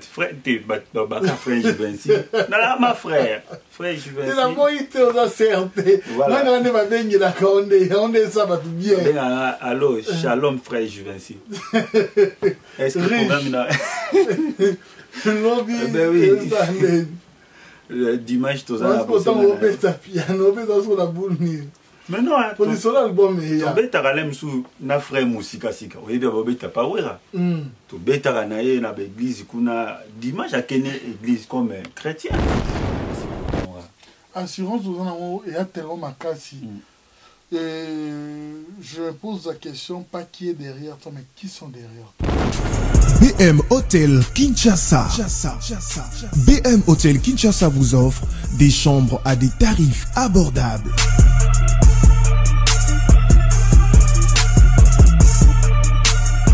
frère, frère Juvenci. Non, ma frère Juvenci. C'est la moïte aux acertés. Voilà. On est bien d'accord, on est ça va tout bien. Allô, shalom frère Juvenci. Est-ce que le programme ben oui. Le dimanche, tout ça. On peut piano, on peut dans la boule. Mais non, pour le soir, l'album est là. Tu as un sous na frère musique sika. Oui, tu n'as pas ouïra. Tu as un église dimanche à quelle église comme chrétien. Assurance, il y a tellement ma casse. Je pose la question, pas qui est derrière toi, mais qui sont derrière toi. BM Hotel Kinshasa. BM Hotel Kinshasa vous offre des chambres à des tarifs abordables.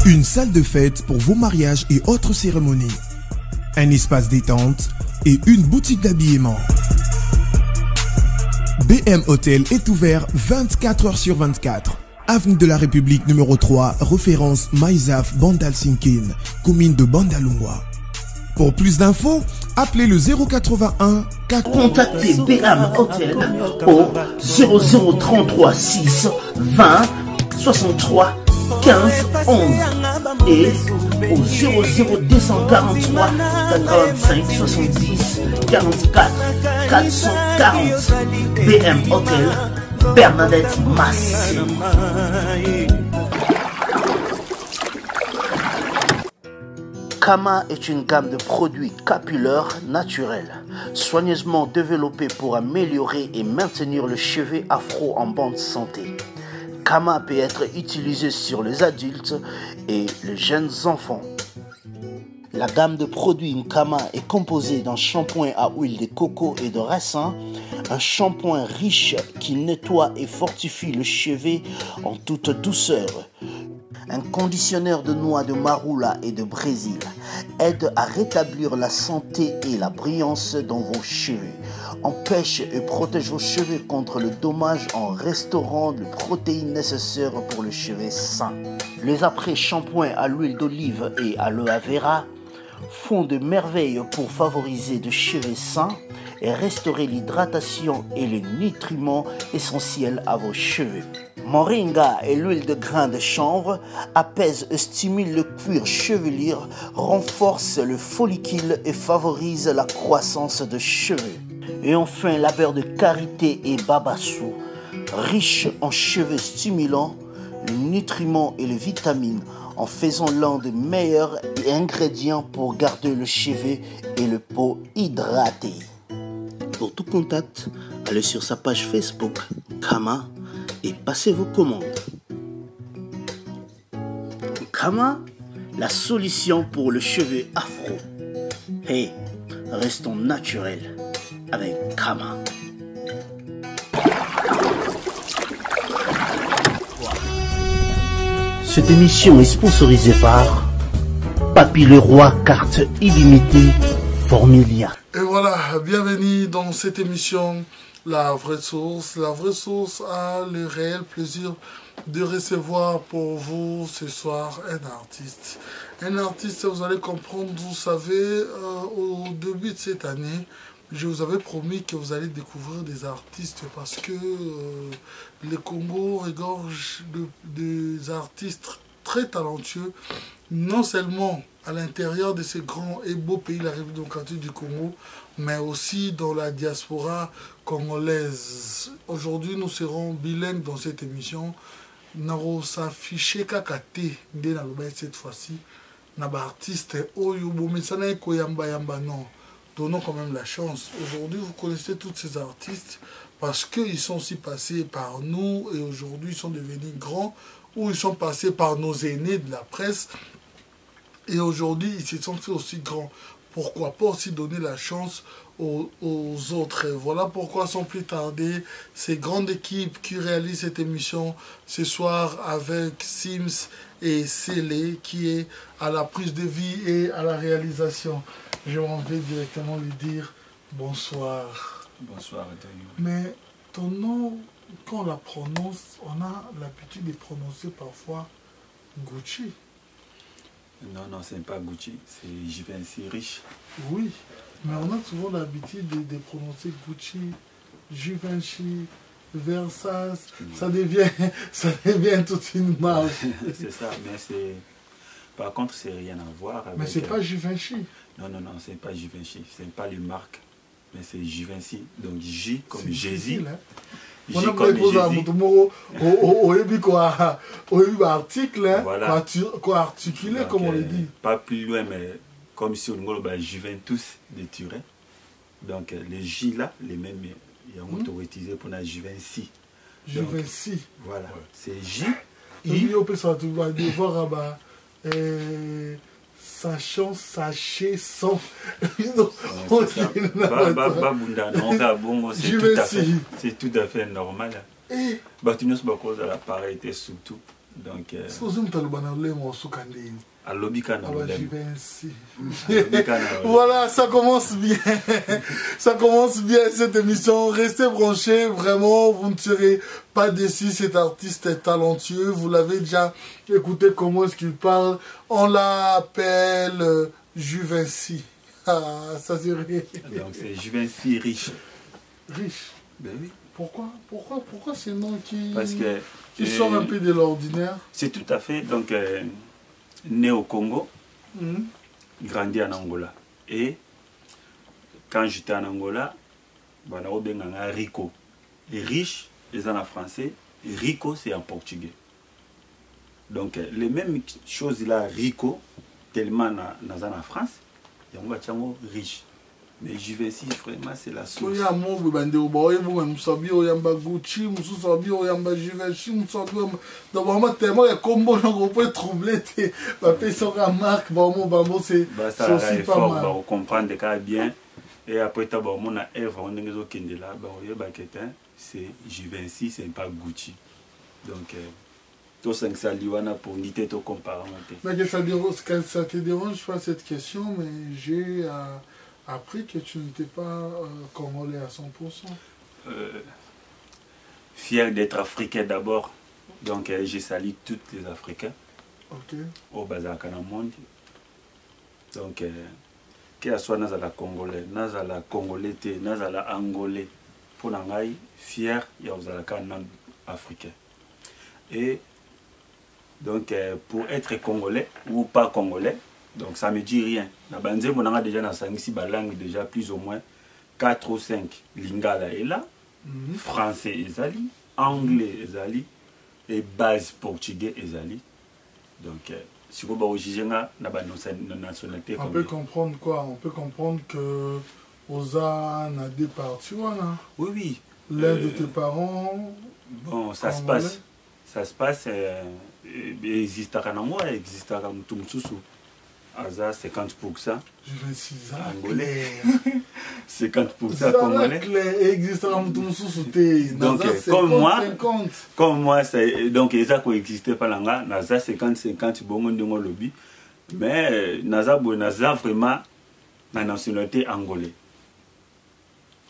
Une salle de fête pour vos mariages et autres cérémonies. Un espace détente et une boutique d'habillement. BM Hotel est ouvert 24 heures sur 24. Avenue de la République numéro 3, référence Maïzaf Bandal-Sinkin, commune de Bandalungwa. Pour plus d'infos, appelez le 081 4... Contactez BM Hotel au 0033 6 20 63 15 11 et au 00243 85 70 44 440. BM Hotel, Bernadette Massé. Kama est une gamme de produits capillaires naturels, soigneusement développés pour améliorer et maintenir le cheveu afro en bonne santé. Kama peut être utilisé sur les adultes et les jeunes enfants. La gamme de produits Kama est composée d'un shampoing à huile de coco et de raisin, un shampoing riche qui nettoie et fortifie le cheveu en toute douceur. Un conditionneur de noix de marula et de brésil aide à rétablir la santé et la brillance dans vos cheveux. Empêche et protège vos cheveux contre le dommage en restaurant les protéines nécessaires pour le cheveu sain. Les après-shampoings à l'huile d'olive et à l'aloe vera font de merveilles pour favoriser des cheveux sains et restaurer l'hydratation et les nutriments essentiels à vos cheveux. Moringa et l'huile de grain de chanvre apaisent et stimulent le cuir chevelu, renforcent le follicule et favorisent la croissance de cheveux. Et enfin, la beurre de karité et babassou, riche en cheveux stimulants, les nutriments et les vitamines, en faisant l'un des meilleurs ingrédients pour garder le cheveu et le peau hydraté. Pour tout contact, allez sur sa page Facebook Kama et passez vos commandes. Kama, la solution pour le cheveu afro. Hey, restons naturels avec Kama. Cette émission est sponsorisée par Papy Leroy, carte illimitée Formilia. Et voilà, bienvenue dans cette émission La Vraie Source. La Vraie Source a le réel plaisir de recevoir pour vous ce soir un artiste. Un artiste, vous allez comprendre, vous savez, au début de cette année, je vous avais promis que vous allez découvrir des artistes parce que le Congo regorge des artistes très talentueux, non seulement à l'intérieur de ce grand et beau pays, la République démocratique du Congo, mais aussi dans la diaspora congolaise. Aujourd'hui, nous serons bilingues dans cette émission. Nous s'afficher kakate de la cette fois-ci. Naba artiste oyo bomesana koyamba yamba non. Donnons quand même la chance. Aujourd'hui, vous connaissez tous ces artistes parce qu'ils sont aussi passés par nous et aujourd'hui, ils sont devenus grands ou ils sont passés par nos aînés de la presse et aujourd'hui, ils se sont fait aussi grands. Pourquoi pas aussi donner la chance aux autres. Voilà pourquoi, sans plus tarder, ces grandes équipes qui réalisent cette émission ce soir avec Sims et Célé qui est à la prise de vie et à la réalisation. Je m'en vais directement lui dire bonsoir. Bonsoir, Antonio. Mais ton nom, quand on la prononce, on a l'habitude de prononcer parfois Gucci. Non, non, c'est pas Gucci, c'est Givenchy riche. Oui, mais on a souvent l'habitude de prononcer Gucci, Givenchy, Versace, ça devient toute une marque. C'est ça, mais c'est... Par contre, c'est rien à voir avec... Mais c'est pas Givenchy. Non, non, non, c'est pas Givenchy, c'est pas les marques, mais c'est Givenchy. Donc J comme Jésus. On a pris pour ça, au article, quoi articulé, comme on le dit. Pas plus loin, mais comme si on a Juventus de Turin. Donc les J là, les mêmes, il y a un utilisé pour la Givenchy. Givenchy. Voilà, c'est J. I. On peut s'entendre voir sachant, sachez, sans. C'est tout à fait normal. Batinos Bakoz à l'appareil était surtout. Donc. Voilà, ça commence bien. Ça commence bien cette émission. Restez branchés, vraiment, vous ne serez pas déçus. Cet artiste est talentueux. Vous l'avez déjà écouté comment est-ce qu'il parle. On l'appelle Givenchy. Ah, ça c'est vrai. Donc c'est Givenchy riche. Riche. Ben oui. Pourquoi ces noms qui sortent un peu de l'ordinaire? C'est tout à fait. Donc né au Congo, grandi en Angola. Et quand j'étais en Angola, on a Rico. Et riche, ils en français. Et Rico, c'est en portugais. Donc, les mêmes choses là, Rico, tellement en France, il y a un riche. Mais Givenchy, vraiment, c'est la source. Il y a un mot, il y a un mot, il y a un Gucci, il y a un Givenchy, il y a un tellement de combos, on peut troubler, sur la marque, c'est aussi pas mal. On comprend des cas bien. Et après, on a Eve, on a là, c'est Givenchy, c'est pas Gucci. Donc, tout ça, ça pour limiter ton comparaison. Mais ça te dérange pas cette question, mais j'ai appris que tu n'étais pas congolais à 100%. Fier d'être africain d'abord. Donc j'ai sali tous les Africains. Ok. Au bazar dans le monde. Donc, que soit nazala congolais, nazala congolais, nazala angolais. Pour n'angai, fier, il y a un africain. Et donc, pour être congolais ou pas congolais, donc ça ne me dit rien. Na banze mon a déjà na sangisi balangue déjà plus ou moins 4 ou 5 lingala est là, français ezali, anglais ezali et base portugais ezali. Donc si vous avez na nationalité. On peut comprendre quoi? On peut comprendre que Oza n'a deux parties, voilà. Oui, oui. L'un de tes parents. Bon, ça se passe. Ça se passe. Existe à Kanamwa, existe à Mtumsusu. Aza 50%. Je vais 6 ans. Angolais. 50% congolais. Existe à Mtumsusu. Donc, comme moi, donc, Eza coexistait pas là, Naza 50-50, bon, on lobby. Mais Naza vraiment la nationalité angolaise.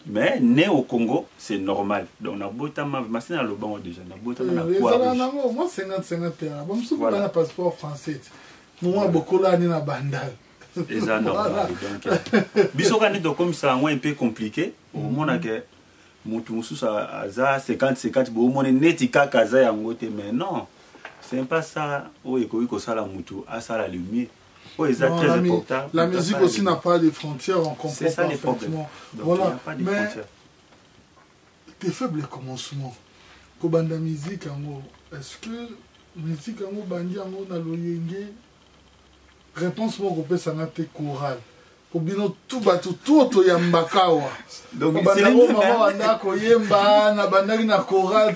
Mais né au Congo, c'est normal. Donc, on a beau temps, c'est le bon déjà. On a quoi? Moi, 50-50, on a un passeport français. Moi, beaucoup là, on a bandal. C'est normal. Donc, comme ça, c'est un peu compliqué. Au moment que Moutoumoussou a 50-50, on est net Kaza Yangote. Mais non, c'est pas ça. Oh, et que ça la Moutou, à ça la lumière. Oh, c'est très important. La musique aussi n'a pas de frontières, on comprend parfaitement. Voilà, mais tes faibles commencements, pour la musique, est-ce que la musique bandi na loyenge? Réponse moi qu'on ça n'a été chorale. Pour bien tout bateau tout yambakawa. Donc c'est maman na koyemba na bandaki na chorale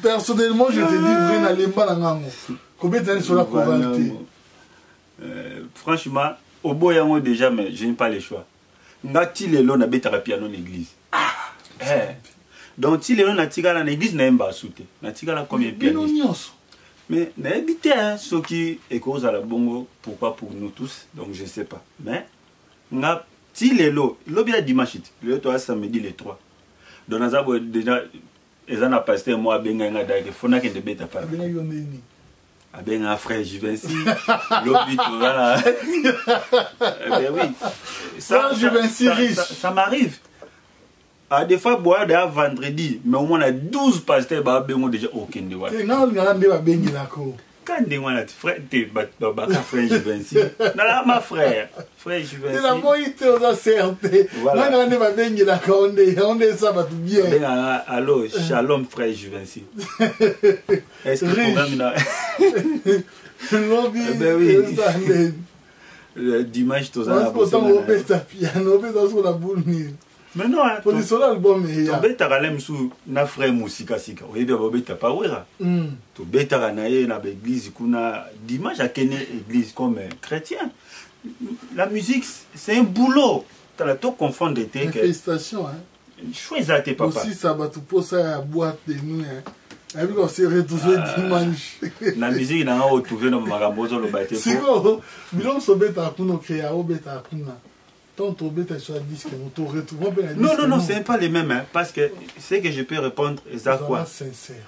personnellement je te dis vrai na lemba na ngango. Combien d'années sur la chorale? Franchement, au boyango déjà, mais je n'ai pas le choix. Ngati lelo na betara piano l'église. Donc si lelo na tigala na église na mba souté. Na tigala combien pianistes? Mais na habité ce qui est cause à la bongo, pourquoi pour nous tous, donc je ne sais pas. Mais nga ti lelo, lobi a dimanche, le toi samedi les 3. Donc nazabo déjà ezana pasteur moi benga nga dake fona ke de beta pa. avec un frère Juvency, l'autre voilà. Ben oui. Ça m'arrive. Ah, des fois, boire vendredi, mais au moins on a 12 pasteurs, bah, ben déjà aucun de moi. Quand on a frère, t'es frère Juvency. Non, ma frère. Frère Juvency. C'est la moïte aux acertés. Voilà. On est ça va tout bien. Allô, shalom frère Juvency. Est-ce que le programme ben oui. Le dimanche, tout ça. Mais non, hein. Pour les album, tu as un frère musica sika. Oui, tu as pas ouïra. Tu as l'église, dimanche à quelle église comme chrétien. La musique, c'est un boulot. Tu as tout confondre. Félicitations. Choisis à tes papas. Aussi, ça va tout poser à boîte de nous. Et puis, on s'est retrouvé dimanche. La musique, on a retrouvé dans Marabozo le bâtiment. Si vous, nous sommes bêta pour nous créer, au bêta pour nous. Non, non, ce n'est pas les mêmes, hein, parce que ce que je peux répondre, c'est quoi?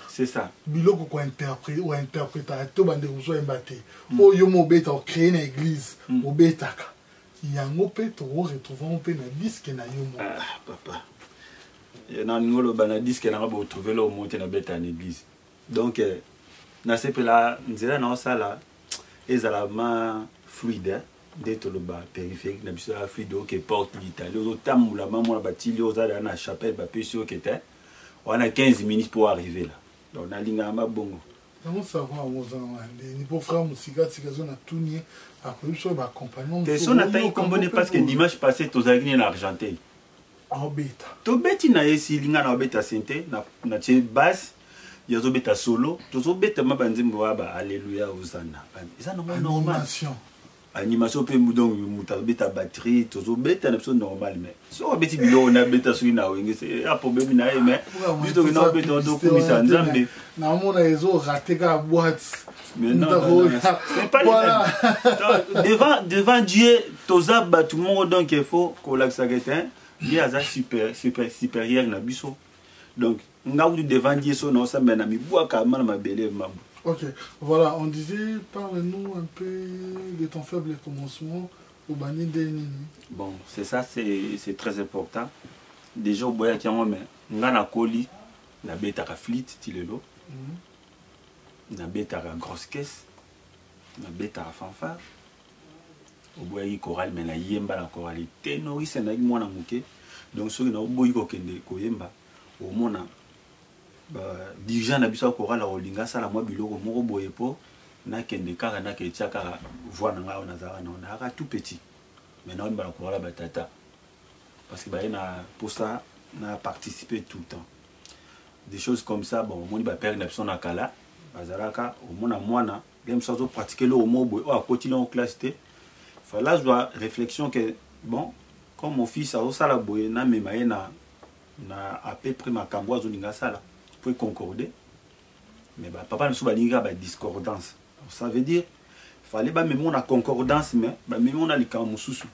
C'est ça. Biloko ko interprète ou interprétateur bande uzo embate. O yo mo beta o créer une église, o beta ka. Yango pe to retrouver pe na disque na yo mo. Ah papa. Na ngolo bana disque na ba retrouver là au monter na beta en église. Donc na sepe là, nzela na osala ezalama fluide. D'être le bas périphérique, n'a pas fluide qui porte l'Italie. Au temps où la maman a bâti, aux a dans la chapelle, on a 15 minutes pour arriver là. Donc on a l'ingama bongo. Comment savoir aux ni pour faire musique, c'est que on a tout nié. Après ça, va accompagner. T'es son atteint combien parce que dimanche passé, tous a gagné l'argenté. En bêta. To beti na esi linga na beta sente na tche basse. Yazo beta solo. Tozo beta mabanzimbo ba alléluia osana. Ça normal. Animation peut donc mutabeta batterie tozo beta na so normal mais so beti bilo na beta so na wenge c'est un problème na mais juste que na beta do komisa nzambe na mona ezo raté ka boîte mais non c'est pas voilà. devant Dieu toza ba tout le monde donc il faut qu'on l'accepte il y a ça supérieur na biso donc nga devant Dieu so na ça mais na mi boa ka ma belé mabu. Ok, voilà, on disait, parle-nous un peu de ton faible commencement au Bani Denini. Bon, c'est ça, c'est très important. Déjà, au Boya Kiamon, mais on a coli, on a bêta à flit, tilelo, on a bêta à grosse caisse, on a bêta à fanfare. Au Boya Koral, mais la yemba la chorale, ténori, c'est un mois à mouké. Donc, ceux qui ont Boya Koyemba, au moins, dirigeant na biso chorale olinga sala mwa biloko moko boye po na kende kaka na ketia kaka voix na ngao na zara na aka tout petit maintenant on va chorale batata parce que na pour ça na participer tout le temps des choses comme ça bon moni ba père na biso na kala bazalaka au mona mwana même sans pratiquer le mot boye o akotila en classe té fallait avoir réflexion que bon comme mon fils a sala boye na memaye na à peu près ma kamboa zolinga sala pour concorder mais bah papa ne soit pas discordance ça veut dire fallait pas même on a concordance mais bah même on a les camps mususu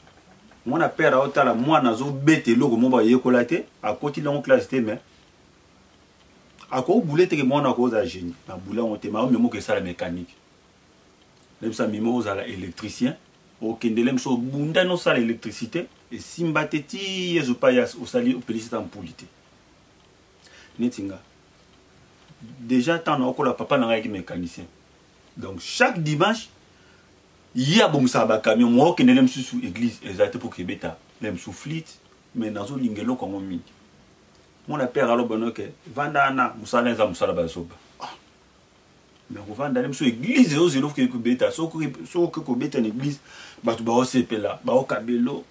mon a père à la moi nazo bête logo mon ba yekolaté à côté de la classe mais à quoi boulette que moi on a cause à génie na boulette on te ma même que ça la mécanique même ça même aux à l'électricien au kendelem so bunda no ça l'électricité et simbateti yezo payas au sali au pélicite en polité netinga déjà tant on a papa n'a pas mécanicien donc chaque dimanche il y a bon ça ba camion moi qui n'aime sous église exact pour que bêta l'aime sous flit mais dans un lingelo comme mi mon père alors bon OK vandana musala za musala ba soba mais on vanda l'aime sous église et aux élèves que bêta so que bêta en église ba tu ba au CP là ba au kabelo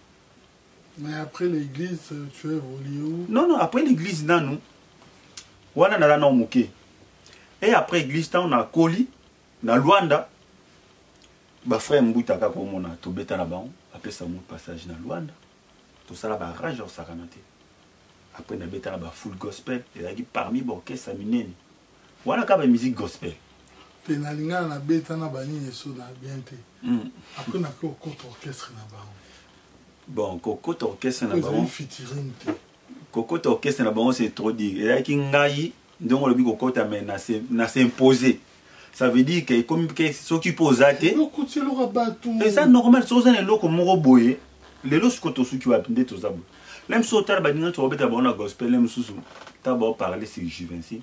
mais après l'église tu es évolué où non après l'église là nous wana na na muke et après église on a Koli na Luanda ba frère Mbuta ka ko mona to beta na ba après ça mon passage na Luanda tout ça là ba rage au sakanate après na beta na ba full gospel et là qui parmi ba orchestre minene wana ka ba musique gospel penalinga na beta na ba ni so na bien te après na ko orchestre na ba bon cocotte orchestre na ba featuring te cocotte orchestre na ba c'est trop dire et là qui ngai donc on le dit cocotte mais na s'imposer Ça veut dire que comme ceux qui posent à te. Et ça normal, c'est ça le loco moro boye. Les lots que tu qui va apprendre tout ça. Même si tu as besoin de trouver ta bonne gospel, même si tu as parler c'est Givenchy.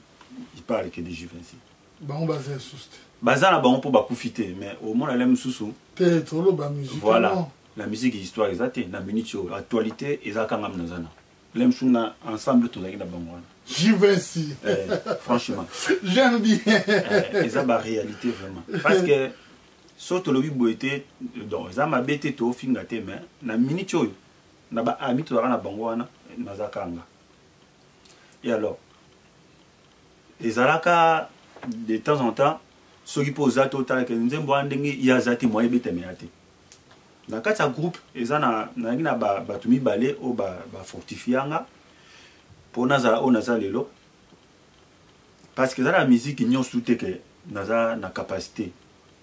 Il parle que de Givenchy. Bon basé sous. Bazar là bon pour profiter, mais au moins la même sous. Voilà. La musique et l'histoire exacte, la minute actualité et ça quand même dans un. L'aime souna ensemble tout avec la banque. Givenchy. Franchement. J'aime bien. Et ça la réalité vraiment. Parce que surtout le biboité donc ça m'a bêté tout fingate mais la minute na ba ami to na bango wana na zakanga. Et alors les alaka de temps en temps ceux qui posent à tout à que nous aimons ndenge yazati moi bêté mais até. Dans quatre groupes ils na batumi balé au ba fortifianga pour nazala on nazala lelo parce que la musique n'y soute que naza na capacité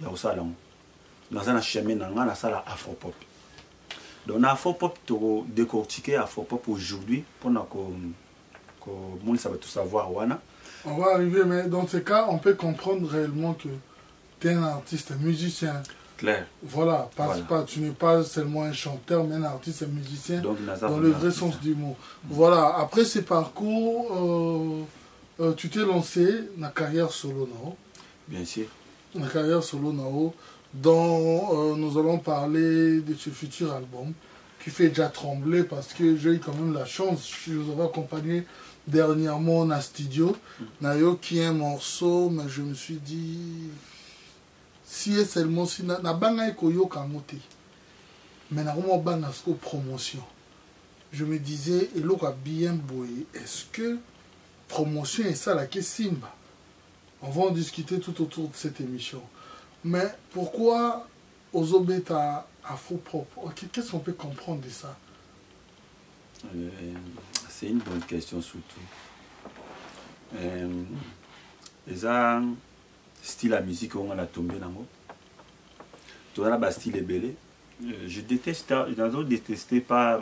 ya osala naza na chemin na sala afropop donc na afropop to décortiquer afropop aujourd'hui pour na ko monde ça va tout savoir wana on va arriver mais dans ce cas on peut comprendre réellement que tu es un artiste, un musicien. Clair. Voilà, pas, tu n'es pas seulement un chanteur, mais un artiste, un musicien, donc, dans le vrai sens du mot. Voilà, après ces parcours, tu t'es lancé dans la carrière solo, non? Bien sûr. La carrière solo, non, dont nous allons parler de ce futur album, qui fait déjà trembler, parce que j'ai eu quand même la chance, je vous avais accompagné dernièrement dans studio, Nayo, qui est un morceau, mais je me suis dit... Si est seulement si na banga koyo kamote mais na vraiment banga sko promotion je me disais et l'autre a bien boyé est-ce que promotion est ça la question Simba on va en discuter tout autour de cette émission mais pourquoi Ozobeta afro-pop qu'est-ce qu'on peut comprendre de ça c'est une bonne question surtout ça style la musique on a tombé nango tu as la style belé je déteste je détestais pas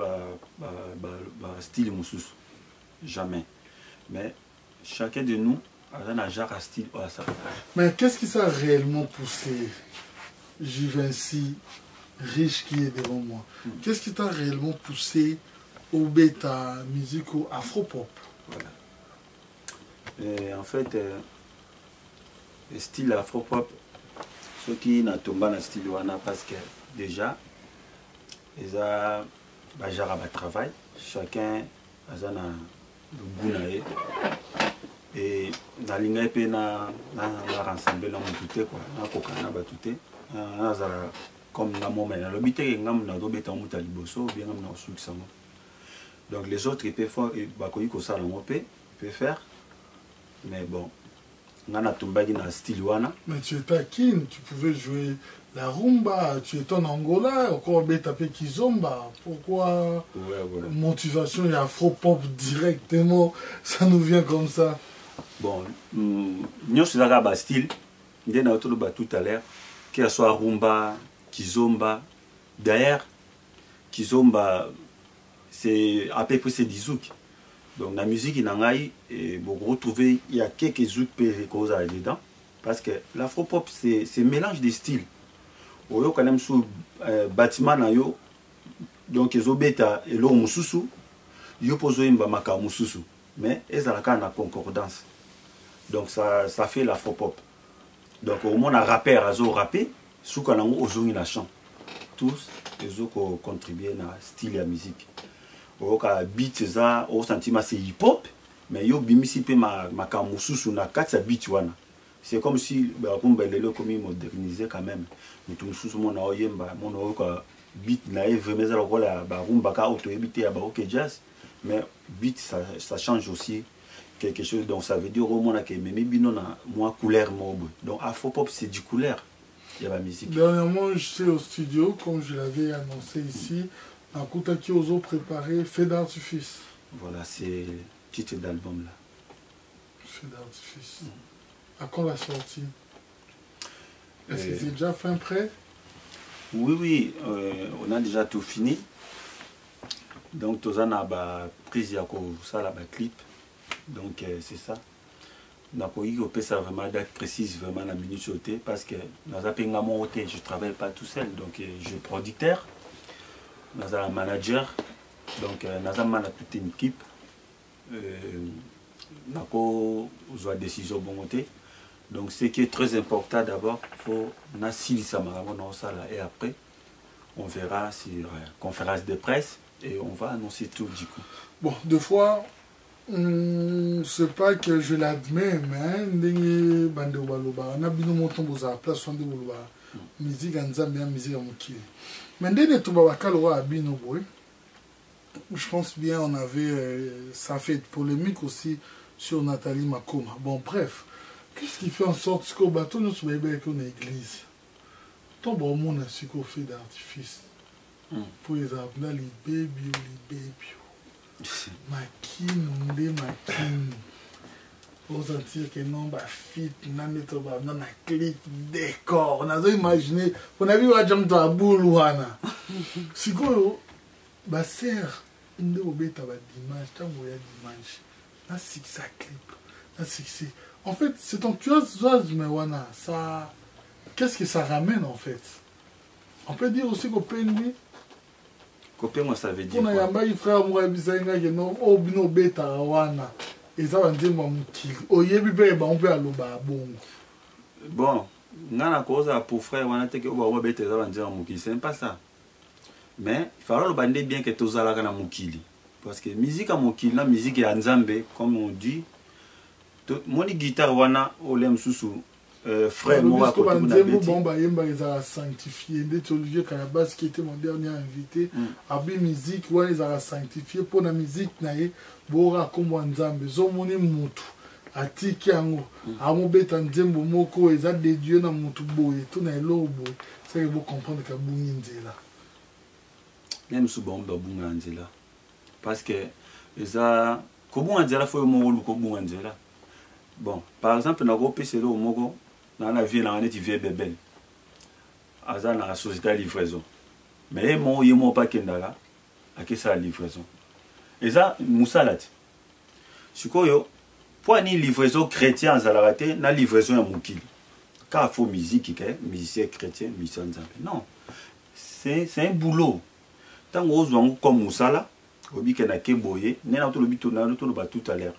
style moussous jamais mais chacun de nous a un genre à style à ça mais qu'est-ce qui s'est réellement poussé Givenchy riche qui est devant moi qu'est-ce qui t'a réellement poussé au bêta musique au afro-pop voilà et en fait le style afro-pop, ceux qui n'ont tombé dans le style wana parce que déjà, ils ont un travail, chacun a le goût et la ligne est na rassembler dans tout quoi, na kokana ba tout na comme na moment na lobité ngam na do beta muta liboso bien ngam na succès. Donc les autres ils peuvent faire ba ko yiko sala ngopé peut faire mais bon mais tu étais à Kin, tu pouvais jouer la rumba, tu étais en Angola, encore tapé Kizomba. Pourquoi motivation et afro-pop directement, ça nous vient comme ça? Bon, nous sommes à Bastille, nous avons tout à l'heure, qu'il soit rumba, Kizomba. D'ailleurs, Kizomba, c'est à peu près c'est 10 zouk. Donc la musique il vous retrouvez il y a quelques zouk causes dedans parce que l'afro-pop c'est mélange de styles. Oyo quand même sous bâtiment na yo donc les obeta et l'eau mususu yo pozo imba maka mususu mais ezalaka na concordance. Donc ça fait l'afro-pop. Donc au moins un rappeur azo rapper sous kanango ozongi na chant. Tous les autres contribuent à style et à musique. Oka beat za au sentiment c'est hip hop mais yo bimisi pe ma kamususu na katsa beat wana c'est comme si ba kumba lelo comme modernisé quand même mutu mususu mona oyemba mona oka beat na vraiment za lokola ba rumba ka auto ebité ya ba OK jazz mais beat ça change aussi quelque chose donc ça veut dire au moins que même bino na moi couleur mob donc afro pop c'est du couleur il y a la musique. Dernièrement j'étais au studio comme je l'avais annoncé ici. Un coup qui osé préparer Feu d'artifice. Voilà, c'est le titre d'album là. Feu d'artifice. À quand la sortie? Est-ce que c'est déjà fin prêt? Oui, on a déjà tout fini. Donc, on a pris ça, la clip. Donc, c'est ça. ça vraiment date précise vraiment la minute sautée parce que je travaille pas tout seul, donc je suis producteur, un manager, donc toute une équipe, une décision bon côté. Donc ce qui est très important d'abord, il faut et après on verra sur conférence de presse et on va annoncer tout du coup. Bon, deux fois. C'est pas que je l'admets, mais ndenge bande baloba na bino moto boza place sonde boloba musique nzambe musique ya mokili. Mais ndenge to babakalo wa bino boy. Je pense bien on avait ça fait polémique aussi sur Nathalie Makoma. Bon bref, qu'est-ce qui fait en sorte que bateau nous soit bien qu'on église. Ton bon monde a ce qu'on fait d'artifice. Pour exemple, là les baby. Makine, makine. Faut sentir que non, bah fit, non, non, clip, décor. On a imaginé, on a vu la jambe de la boule ou ana. Si quoi, bah serre, on est au bêta dimanche, tant qu'on y a dimanche. Là, c'est que ça clip, là, c'est que c'est. En fait, c'est ton enthousiasme, mais wana, ça. Qu'est-ce que ça ramène en fait? On peut dire aussi qu'au PNB. Copain, moi ça veut dire quoi? On a un frère moi bisainga que non obino beta wana. Et ça va dire mon mukili. Oyebi pe ba on peut aloba bongo. Bon, ngana koza pour frère wana te que oba beta ça va dire mukili, c'est pas ça. Mais il faut le bander bien que tozala kana mukili parce que musique à mukili la musique ya nzambe comme on dit. Mon guitare wana olem susu frère moi côté bon bah yemba les a sanctifié d'être Olivier Calabas qui était mon dernier invité abi musique wana les a sanctifié pour la musique naé bora comme nzambe zo moni mutu atiki yango amo beta nzembo moko eza de Dieu na mutu boye tout na lobo c'est que vous comprendre que bungi nzela même sous bon bunga nzela parce que eza ko bunga nzela faut mo lu ko bunga nzela. Bon, par exemple, dans le pays, dans la ville, on est bébé. Dans la société de livraison. Mais moi, je ne pas Kendala, à qui ça la livraison. Et ça, Moussalat. Si vous pour une livraison chrétienne, ça la raté, la livraison est moukili. Car il faut musique, musicien chrétien, musicien nzambe. Non, c'est un boulot. Tant que vous avez comme Moussala, vous avez un kéboye, vous avez tout à l'heure.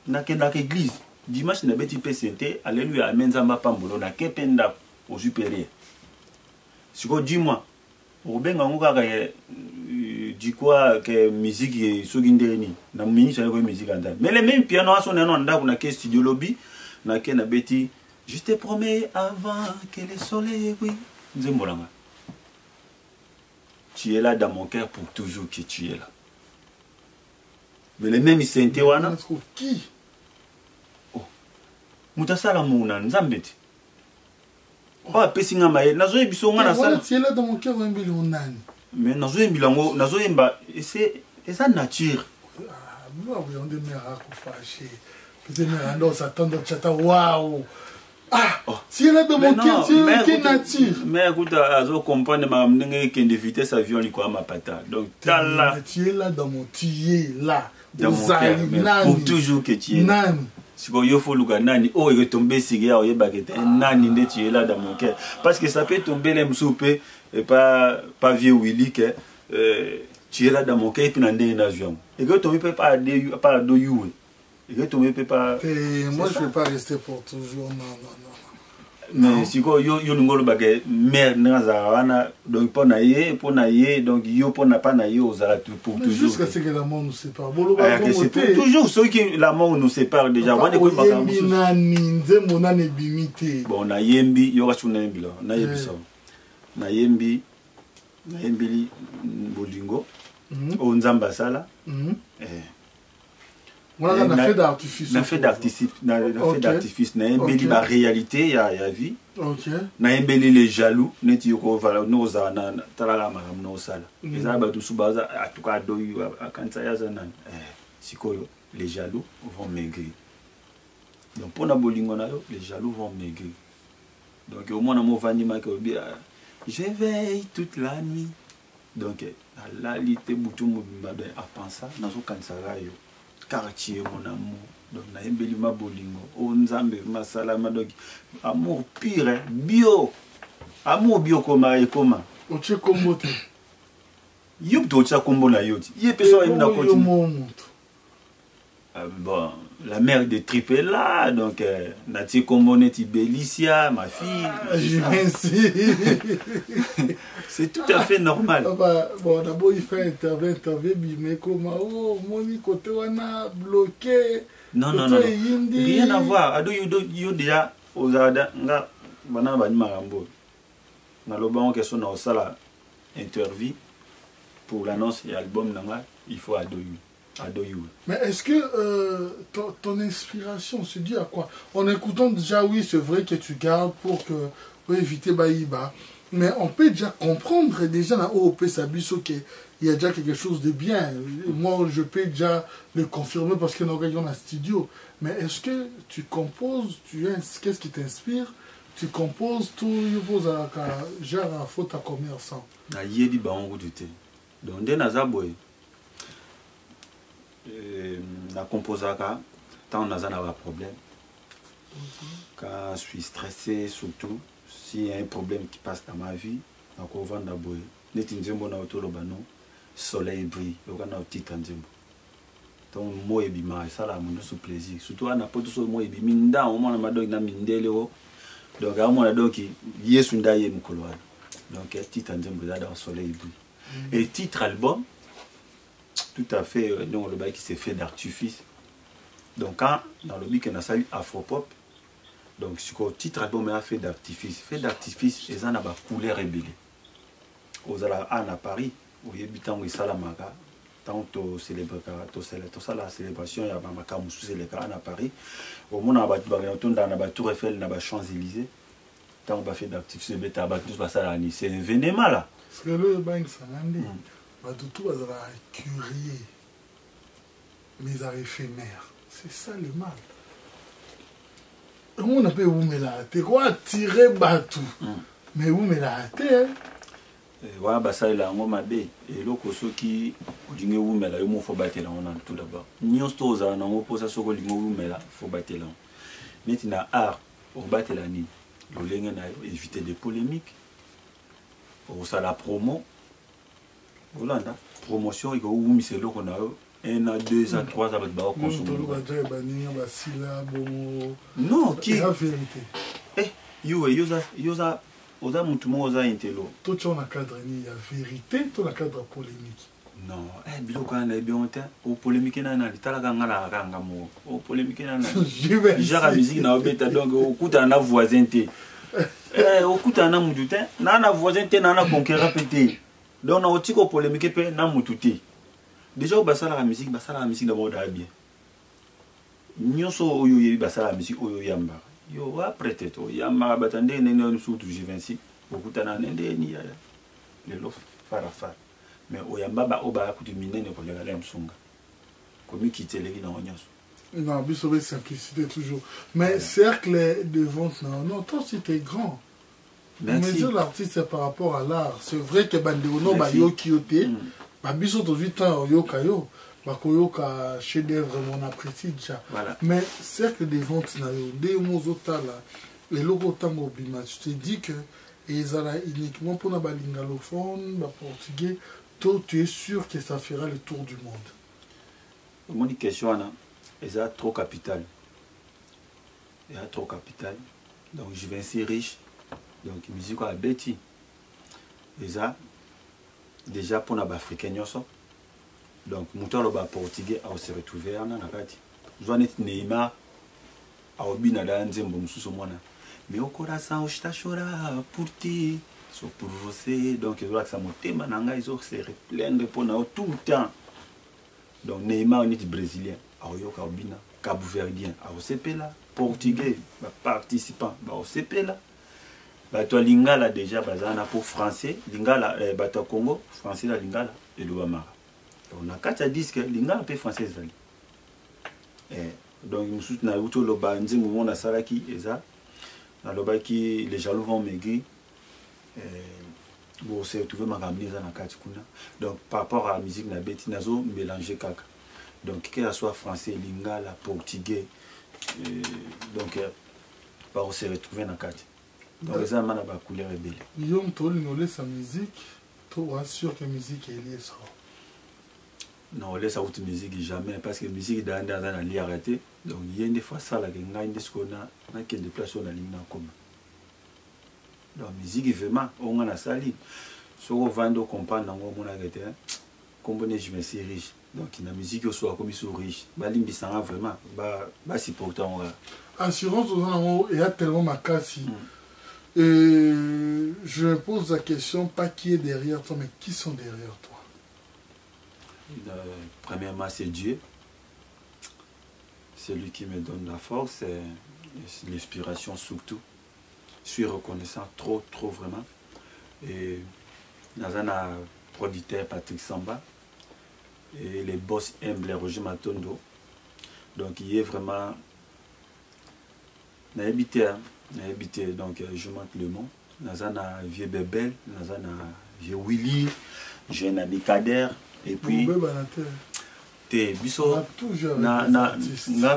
Vous avez une église. Dimanche, na beti PCT, alléluia, amen zamba pambolo, na kependa au supérieur. Si vous dis-moi, vous avez dit quoi que musique est sogindéni, na ministre de la musique en mais les mêmes pianos sont en dehors, na ke studio lobby, na ke na beti, je te promets avant que le soleil, oui, nzembolanga. Tu es là dans mon cœur pour toujours que tu es là. Mais les mêmes saints wana. Qui? Mutasala muna nzambeti. Ba pesinga maye nazo ebiso nga na sala. Tu es là dans mon cœur mbili onani. Mais nazo embilango nazo emba c'est ça nature. Ah, moi on de mera ko fâché. Peut-être mera ndo s'attendre chata waouh. Ah, tu es là dans mon cœur, tu es nature. Mais écoute, azo comprendre ma ndenge que de vitesse avion liko ma pata. Donc tala. Tu es là dans mon tu es là. Dans mon cœur, pour toujours que tu es là. Nani. Si vous faut le nani, oh il est tombé siga, il est nani de tu es là dans mon cœur. Parce que ça peut tomber les soupe et pas vieux Willy que tu es là dans mon cœur et puis dans des avions. Et que tomber pas de you. Et que tomber pas. Moi je ne vais pas rester pour toujours, non. Mais si vous yo ngolo bagay mère nazarana donc pour naie donc yo pour na pas naie aux ala pour toujours. Jusqu'à ce que la mort nous sépare. C'est pour toujours ceux qui la mort nous sépare déjà. Bon na yembi yo kachuna yembi là na yebiso. Na yembi bolingo o nzamba sala. Voilà, on a fait d'artifice. On a fait d'artifice. On a embelli la réalité, il y a vie. On a embelli les jaloux. On a dit qu'on va nous en talala maramno sala. Les arbres tout soubaza à tout cas doyu à kansaya zanan. Si les jaloux vont maigrir. Donc pour la bolingo les jaloux vont maigrir. Donc au moins on va venir je veille toute la nuit. Donc la lité boutou mobimba à penser dans ce kansara yo. quartier mon amour donc na yembeli ma bolingo o nzambe masalama donc amour pire bio amour bio koma ekoma oche kombo te yup to cha kombo na yoti ye peso yim na koti bon la mère de Trip est là donc nati kombo neti Belicia ma fille c'est tout à fait normal bon d'abord il fait interview mais comment oh moni côté wana bloqué non rien à voir ado you déjà aux ada nga bana ba marambo na loba on question na osala interview pour l'annonce et album nanga il faut ado you. Mais est-ce que ton inspiration se dit à quoi? En écoutant déjà, oui, c'est vrai que tu gardes pour éviter Baïba. Mais on peut déjà comprendre déjà dans OOP Sabiso qu'il y a déjà quelque chose de bien. Moi, je peux déjà le confirmer parce que nous regardons dans le studio. Mais est-ce que tu composes, qu'est-ce qui t'inspire? Tu composes tout, il faut genre à faute à commerçant. Na yedi ba on goûté. Donc dès nazaboy. Na composaka tant on a un problème. Quand je suis stressé surtout s'il y a un problème qui passe dans ma vie na ko vanda boy neti nzembo na otolo bano soleil brille okana otita nzembo donc mo ebima ça la mon sous plaisir surtout na poto so mo ebimi nda o mona madok na mindele o donc a mona donc yesu ndaye mukolo donc tita nzembo da soleil brille et titre album tout à fait non le bail qui s'est fait d'artifice donc quand dans le bic on a sali afropop donc ce que titre album a fait d'artifice et ça n'a pas couleur rebelle aux ala à Paris où il y a où salamaka tant to célébrer to ça la célébration ya ba makamu sous les cas à Paris au monde ba tout dans ba Tour Eiffel na ba Champs-Élysées tant on va faire d'artifice beta ba tout ça là c'est un événement là parce que le bank ça ngandi ba tout va curieux mais éphémère c'est ça le mal. On a pas où me la te quoi tirer batou mais où me la te voilà bah ça là on m'a bé et loko soki dingue où me la yo mo faut battre là on a tout d'abord nyos toza na mo posa soko dingue où me la faut battre là maintenant art pour battre la ni lo lenga na éviter des polémiques pour ça la promo Hollande promotion il go où mi c'est loko na 1 an 2 ans 3 ans ba consommer non qui la vérité yoza oza mutu moza intelo to tona cadre ni ya vérité to la cadre polémique non biloko na bionta o polémique na litala ngala kanga mo o polémique na jara musique na obeta donc okuta na voisin te okuta na mutu te na voisin te na conquérant pété donc na otiko polémique pe na mutu te déjà au basala la musique d'abord bien nyonso oyo yebi basala la musique oyo yamba yo après tête yamba batande nene surtout G26 beaucoup tana nende ni ya lelo farafa mais oyamba ba oba kutumine ne ko le la msunga comme kitele na nyonso non biso simplicité toujours mais cercle de vente non toi c'était grand. Merci. Mais l'artiste c'est par rapport à l'art c'est vrai que bandeo ba yo kioté Babiso to 8 ans yoka yo bakoyoka chef d'œuvre mon apprécie déjà mais cercle des ventes na yo des mozota là les logos tango bima tu te dis que ils ont uniquement pour na balingalophone ba portugais toi tu es sûr que ça fera le tour du monde mon question là ils ont trop capital donc je vais ainsi riche donc musique à Betty ils ont déjà pour les Africains donc muto le portugais a se retrouver na nakati joanet Neymar a obina da nzembo mususu mwana mais au coração está chorar pour ti so pour você donc il doit que ça motema nanga ils ont se replaindre pour na tout le temps donc Neymar est brésilien a yoka obina Cabo-Verdien a osepela portugais participant ba osepela bato lingala déjà bazana pour français lingala bato Congo français la lingala et le bamara on a quatre disques lingala pe français zali donc nous soutenons auto le banzi mouvement na salaki eza na loba qui les jaloux vont maigrir bon c'est trouver ma gamine na kati kuna donc par rapport à la musique na beti nazo mélanger kaka Donc, que ce soit français, lingala, portugais, donc, on se retrouver dans la carte. Donc, ça, c'est une couleur belle. Yom Toli, sa musique, toi, sûr que la musique est liée ça. Non, on laisse la musique jamais, parce que la musique est dans la ligne arrêtée. Donc, il y a des fois ça, il y a des fois qui ont des places dans la ligne commun. Donc, la musique, vraiment, on a ça ligne. Si on vend, on comprend, on a arrêté. Comme je me suis riche. Donc, la musique, soit comme ils sont riches. La ligne, c'est vraiment, c'est pourtant. Assurance, il y a tellement ma casse. Et je me pose la question, pas qui est derrière toi, mais qui sont derrière toi? Premièrement, c'est Dieu. C'est lui qui me donne la force et l'inspiration surtout. Je suis reconnaissant trop vraiment. Et nous avons un producteur Patrick Samba. Et les boss aiment les Roger Matondo. Donc il est vraiment... Nous avons habité, donc je manque le mot. Nous avons un vieux Bébel, nous avons un vieux Willy, j'ai un ami Kader. Et puis, t'es biso, na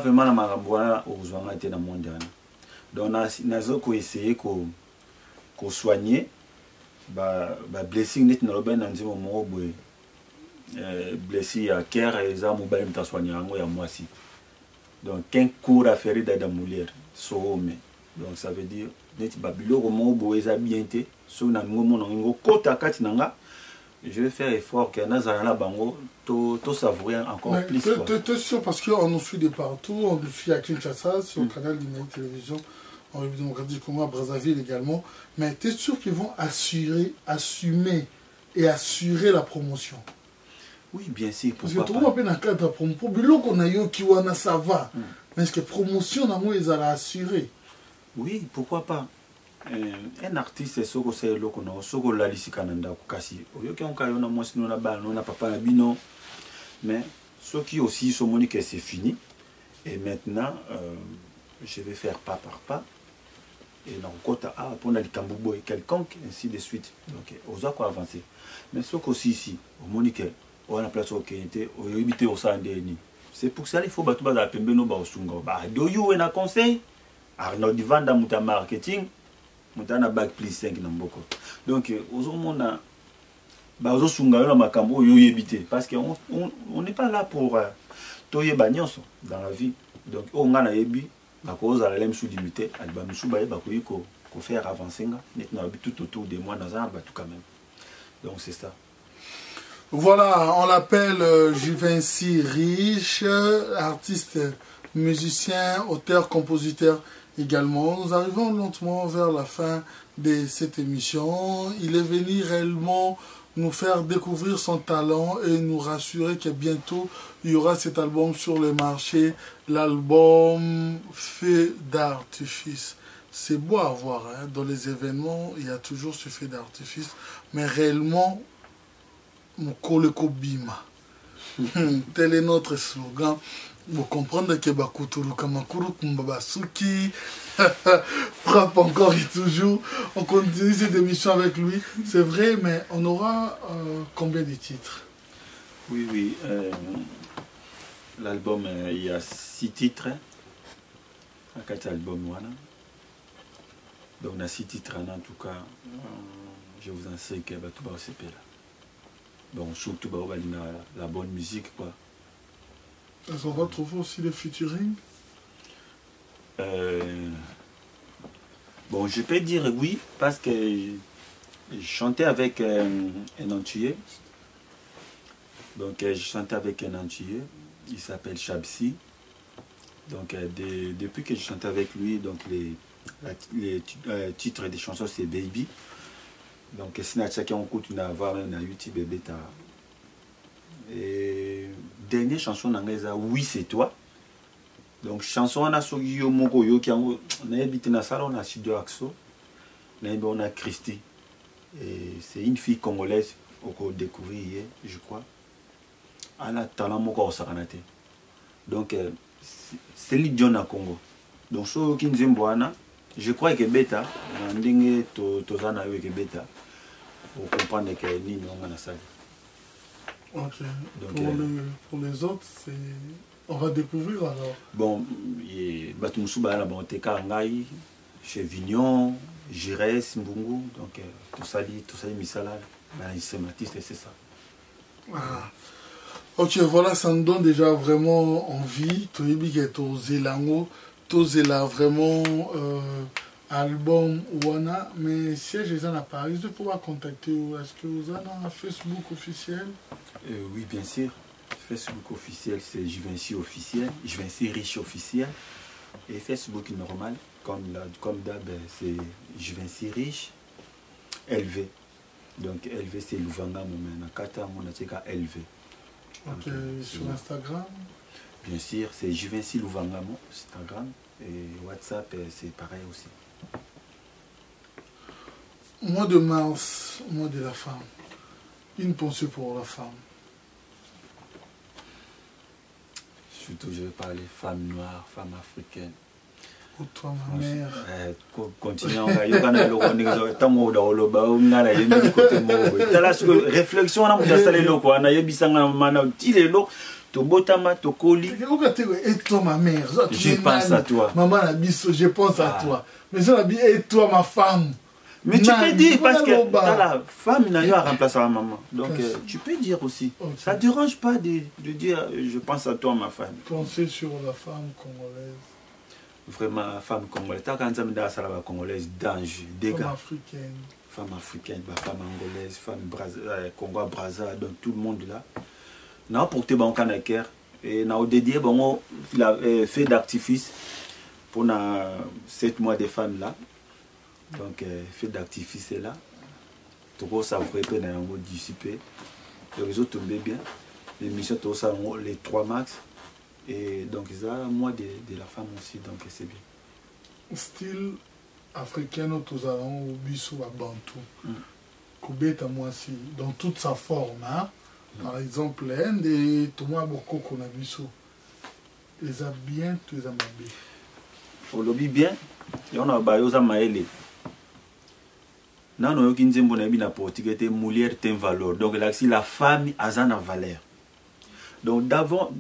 vraiment na maramboa au zouanga te na mondial. Donc nazo ko essayer ko soigner ba blessing net na loba na nzimo mo boy blessé à cœur et ça mobile mta soigner ngo ya moisi. Donc qu'un cours à faire da moulière so mais donc ça veut dire net babilo ko mo boy za bien te so na ngomo ngo kota kati nanga. Je vais faire effort que nous allons bango tout savourer encore mais plus. Tu es sûr parce qu'on nous suit de partout, on nous suit à Kinshasa, sur le canal d'Inéo Télévision, en République démocratique du Congo, à Brazzaville également. Mais tu es sûr qu'ils vont assumer et assurer la promotion? Oui, bien sûr. Parce que tout le monde a un cadre de promotion. Bilo qu'on a eu qui wana ça va. Mais est-ce que promotion ils allaient assurer? Oui, pourquoi pas? Un artiste c'est que c'est loko na soko la lisikananda kasi oyoki on kayona mwasi na ba na papa na bino mais ce qui aussi sont monique c'est fini et maintenant je vais faire pas par pas et dans kota a pour na likambo boy quelconque ainsi de suite donc oza ko avancer mais ce aussi ici au monique on a place au kente oyobité au sandeni c'est pour ça il faut battu ba pembeno ba osunga ba do you na conseil Arnaud Divanda muta marketing Montana bac plus 5 dans beaucoup. Donc, aujourd'hui, parce qu'on n'est pas là pour toyer bagnos dans la vie. Donc, on a yebi, la cause à la lème sous limité, elle va nous faire avancer. Maintenant, tout autour de moi dans un tout quand même. Donc, c'est ça. Voilà, on l'appelle Juvinci Riche, artiste, musicien, auteur, compositeur. Également, nous arrivons lentement vers la fin de cette émission. Il est venu réellement nous faire découvrir son talent et nous rassurer que bientôt il y aura cet album sur le marché, l'album Feu d'artifice. C'est beau à voir, hein? Dans les événements, il y a toujours ce feu d'artifice, mais réellement, mon koleko bima. Tel est notre slogan. Vous comprenez que Bakuturu Kamakuru Kumbabasuki frappe encore et toujours. On continue cette émission avec lui. C'est vrai, mais on aura combien de titres? Oui. L'album, il y a 6 titres. À 4 albums, voilà. Donc, on a 6 titres en tout cas. Je vous enseigne que tout va se faire. Donc, surtout, la bonne musique, quoi. Est-ce qu'on va trouver aussi les featuring? Bon, je peux dire oui, parce que je chantais avec un Antillais. Donc, je chantais avec un Antillais. Il s'appelle Chabsi. Donc, depuis que je chantais avec lui, donc les titres des chansons, c'est Baby. Donc, si chacun écoute, on va voir un YouTube et bêta. Et dernière chanson d'Anglaise, Oui c'est toi. Donc chanson on a Sogio Moko yo qui on a habité dans salon on a studio Axo. On a Christy. Et c'est une fille congolaise qu'on a découvert hier, je crois. Elle a talent Moko au Saranate. Donc c'est l'idiot à Congo. Donc so qui nous je crois que bêta, ndenge tozana yo que bêta. Pour comprendre que ni on a ça. Ok. Donc, pour les autres, on va découvrir alors. Bon, Batumsuba, la bonté Karangaï, chez Vignon, Girès, Mbungu, donc tout ça, Misala, c'est Matiste, c'est ça. Ah. Ok, voilà, ça nous donne déjà vraiment envie. Tozela vraiment album Wana, mais si je suis à Paris, je peux contacter. Est-ce que vous avez un Facebook officiel? Oui, bien sûr. Facebook officiel, c'est Givenchy officiel, Givenchy riche officiel. Et Facebook normal, comme d'hab, c'est Givenchy riche, LV. Donc LV, c'est Louvanga, mon Kata, mon Ateka LV. Ok, sur Instagram? Bien sûr, c'est Givenchy Louvanga, mon Instagram. Et WhatsApp, c'est pareil aussi. Mois de mars, mois de la femme. Une pensée pour la femme. Surtout, je vais parler femmes noires, femmes africaines. Pour toi, ma mère. Continuons. Réflexion, et toi, ma mère. Je pense à toi. Maman, je pense à toi. Mais ça, et toi, ma femme. Mais tu peux dire, parce que la femme n'a pas remplacé la maman. Donc tu peux dire aussi. Okay. Ça ne dérange pas de dire je pense à toi, ma femme. Pensez sur la femme congolaise. Vraiment, femme congolaise. Tu as quand même la congolaise danger, dégâts. Femme africaine. Femme africaine, femme angolaise, femme Congo Brazza, donc tout le monde là. N'a porté bon canaker et n'a dédié bon la fait d'artifice pour 7 mois de femmes là. Donc, fait d'activités là, tout ça vous répète dans le dissipé. Le réseau tombait bien. L'émission, tout ça, les 3 max. Et donc, ça, moi de la femme aussi, donc c'est bien. Style africain, nous allons au biso à Bantou. Koubeta, moi aussi, dans toute sa forme. Hein? Par exemple, un des Thomas Boko qu'on a biso. Les a bien, tous les amabés. Au lobby bien, et on a bayosa maëlé. Non, non, il y a portugais, moulière, une valeur. Donc, là, si la femme a une valeur. Donc, d'avant,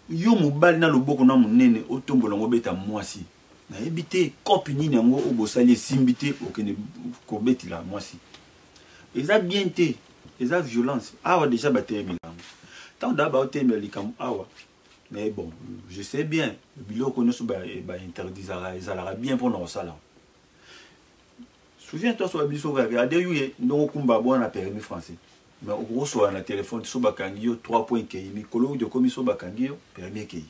il y a un bal dans le boko na munene otombo longo beta mwasi. Na ebité copine nango obosali simbité okene ko beti la mwasi. Eza bien té, eza violence. Awa déjà baté bilam. Tant d'aba otembe likam awa. Mais bon, je sais bien, biloko no so ba interdisera ezala bien pour nos salons. Souviens-toi sur la biso regardez yoye ndongo kumba bona permis français. Mais au gros sur un téléphone so bakangio 3 points kei mikolo de commission bakangio permis kei.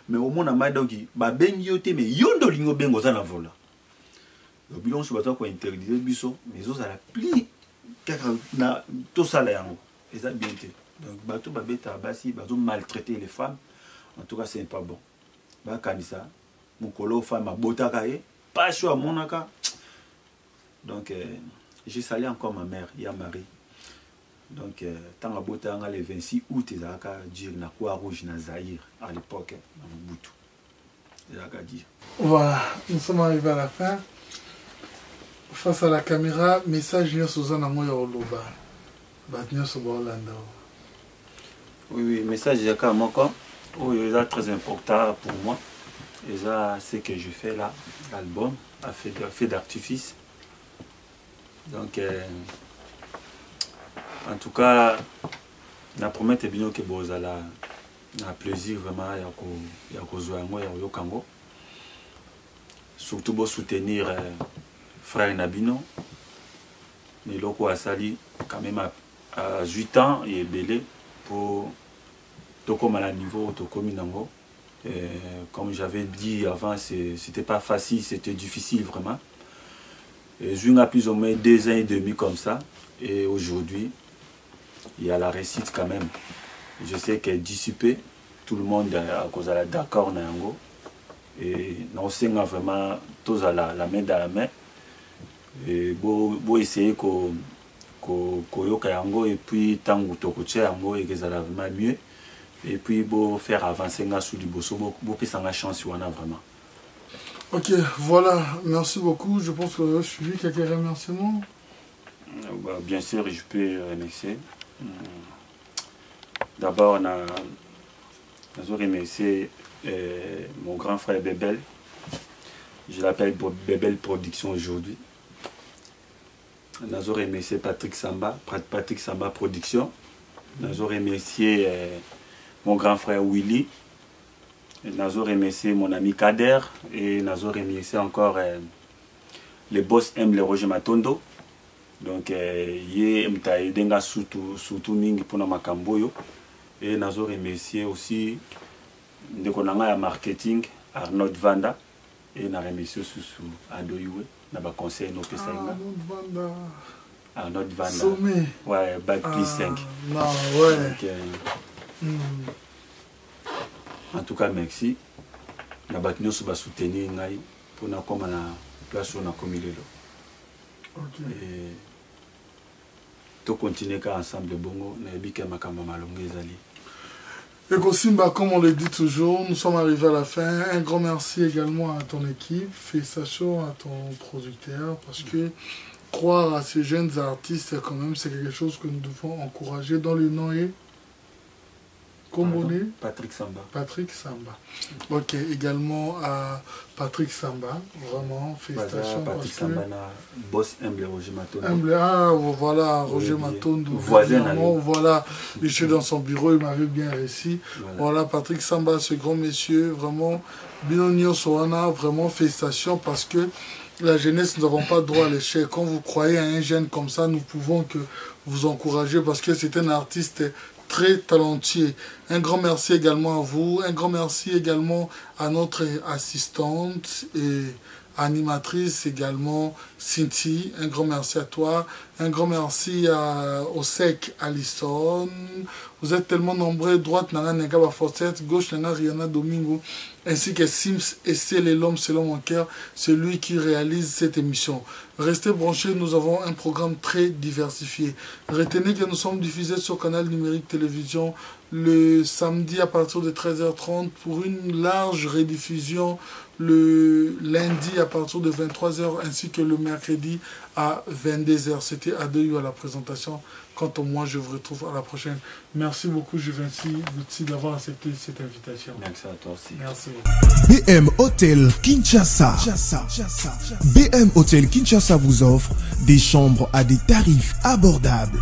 Mais au monde na donc ba bengi yote mais yondo lingo bengo za na vola. Le bilan so bato ko interdire biso mais zo za la pli kaka na to sala yango. Et ça bien té. Donc bato ba beta basi bazo maltraiter les femmes. En tout cas c'est pas bon. Ba kanisa mukolo femme abotaka e pas choix monaka. Donc, j'ai salé encore ma mère, Yamari. Donc, tant à Botanga, le 26 août, ils ont dit na Croix-Rouge, na Zaïre, à l'époque, dans Mobutu. Ils ont dit. Voilà, nous sommes arrivés à la fin. Face à la caméra, message de Suzanne Amoya Oloba. Batnia Sobolanda. Oui, message de Kamoko. Oui, c'est très important pour moi. Et ça, c'est ce que je fais là, l'album, a fait d'artifice. Donc, en tout cas, la promesse est bien que vous avez un plaisir vraiment à Kango. Surtout pour soutenir frère Nabino. Les locaux à Sali, quand même à 8 ans, il est belé pour Toko à niveau Toko Minango. Comme j'avais dit avant, c'était pas facile, c'était difficile vraiment. Je n'ai plus ou moins 2 ans et demi comme ça. Et aujourd'hui, il y a la réussite quand même. Je sais qu'elle est dissipée. Tout le monde à cause de la d'accord. Et nous sommes vraiment tous à la main dans la main. Et pour essayer que et puis tant que tu et que ça va vraiment mieux. Et puis pour faire avancer sous du bosso, pour que ça ait chance vraiment. Ok, voilà, merci beaucoup. Je pense que je suis quelques remerciements. Bien sûr, je peux remercier D'abord, je remercie mon grand frère Bébel. Je l'appelle Bébel Production aujourd'hui. Je remercie Patrick Samba Production. Je remercie mon grand frère Willy. Je remercie mon ami Kader. Et je remercie encore le boss M. Le Roger Matondo. Donc, il y a surtout mingi pour makamboyo. Et je remercie aussi le marketing Arnaud Vanda. Et je remercie aussi Adoyoué. Je conseille nos personnes. Arnaud Vanda. Sommet. Ouais, bac plus 5. Non, ouais. Donc, en tout cas, merci. Je vais soutenir pour nous comme la place où on a commis le lot. Et tout continuer ensemble de Bongo, et Kosimba, comme on le dit toujours, nous sommes arrivés à la fin. Un grand merci également à ton équipe, félicitations à ton producteur, parce que croire à ces jeunes artistes, quand même, c'est quelque chose que nous devons encourager. Dans le nom est Combonné Patrick Samba. Patrick Samba. Ok, également à Patrick Samba, vraiment, félicitations. Patrick Samba, boss humble Roger Matondo. Ah, voilà, Roger Matondo. Voisin. Voilà, il était dans son bureau, il m'avait bien réussi. Voilà, Patrick Samba, ce grand monsieur, vraiment, Binonio Soana, vraiment, félicitations, parce que la jeunesse, nous n'avons pas droit à l'échec. Quand vous croyez à un jeune comme ça, nous pouvons que vous encourager, parce que c'est un artiste très talentueux. Un grand merci également à vous. Un grand merci également à notre assistante et animatrice également, Cynthia. Un grand merci à toi. Un grand merci au SEC, Alison. Vous êtes tellement nombreux. Droite, Nana Negaba Forcette. Gauche, Nana Rihanna Domingo. Ainsi que Sims et c'est l'homme selon mon cœur. C'est lui qui réalise cette émission. Restez branchés, nous avons un programme très diversifié. Retenez que nous sommes diffusés sur Canal Numérique Télévision le samedi à partir de 13h30 pour une large rediffusion le lundi à partir de 23h ainsi que le mercredi à 22h. C'était Adeyu à la présentation. Quant à moi, je vous retrouve à la prochaine. Merci beaucoup, Juvency, d'avoir accepté cette invitation. Merci à toi aussi. Merci beaucoup. BM Hotel Kinshasa. BM Hotel Kinshasa vous offre des chambres à des tarifs abordables.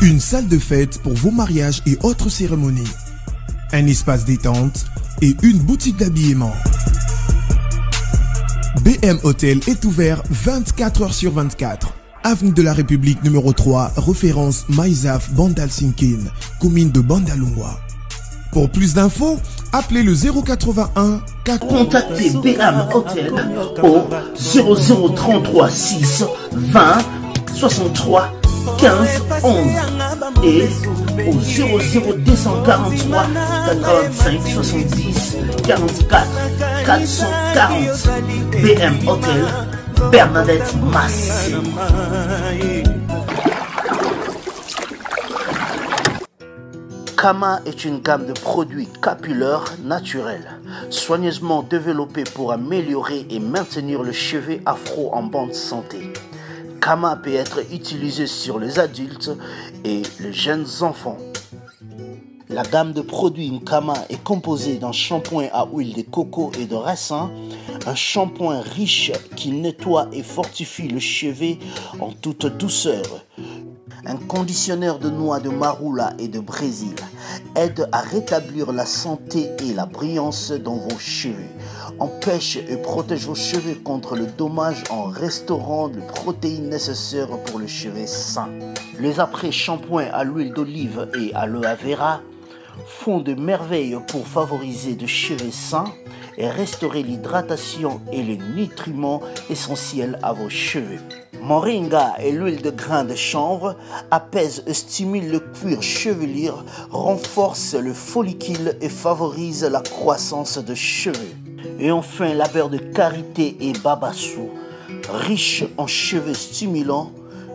Une salle de fête pour vos mariages et autres cérémonies. Un espace détente et une boutique d'habillement. BM Hotel est ouvert 24h sur 24. Avenue de la République numéro 3, référence Maïzaf Bandal-Sinkin, commune de Bandalungwa. Pour plus d'infos, appelez le 081 4... Contactez BM Hotel au 0033 6 20 63 15 11 et au 00243 85 70 44 440. BM Hotel, Bernadette Massé. Kama est une gamme de produits capillaires naturels, soigneusement développés pour améliorer et maintenir le cheveu afro en bonne santé. Kama peut être utilisé sur les adultes et les jeunes enfants. La gamme de produits Kama est composée d'un shampoing à huile de coco et de raisin, un shampoing riche qui nettoie et fortifie le cheveu en toute douceur. Un conditionneur de noix de marula et de Brésil aide à rétablir la santé et la brillance dans vos cheveux. Empêche et protège vos cheveux contre le dommage en restaurant les protéines nécessaires pour le cheveu sain. Les après-shampoings à l'huile d'olive et à l'aloe vera font de merveilles pour favoriser des cheveux sains et restaurer l'hydratation et les nutriments essentiels à vos cheveux. Moringa et l'huile de grain de chanvre apaisent et stimulent le cuir chevelu, renforcent le follicule et favorisent la croissance de cheveux. Et enfin, la beurre de karité et babassou, riche en cheveux stimulants,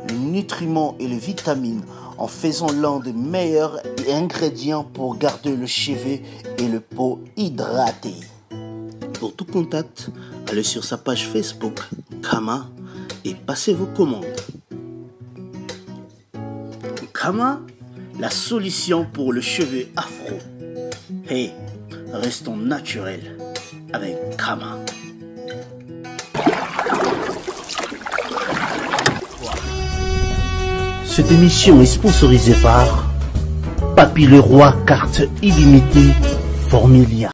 les nutriments et les vitamines, en faisant l'un des meilleurs ingrédients pour garder le cheveu et le peau hydraté. Pour tout contact, allez sur sa page Facebook Kama et passez vos commandes. Kama, la solution pour le cheveu afro. Hey, restons naturels avec Kama. Cette émission est sponsorisée par Papy Leroy, carte illimitée Formilia.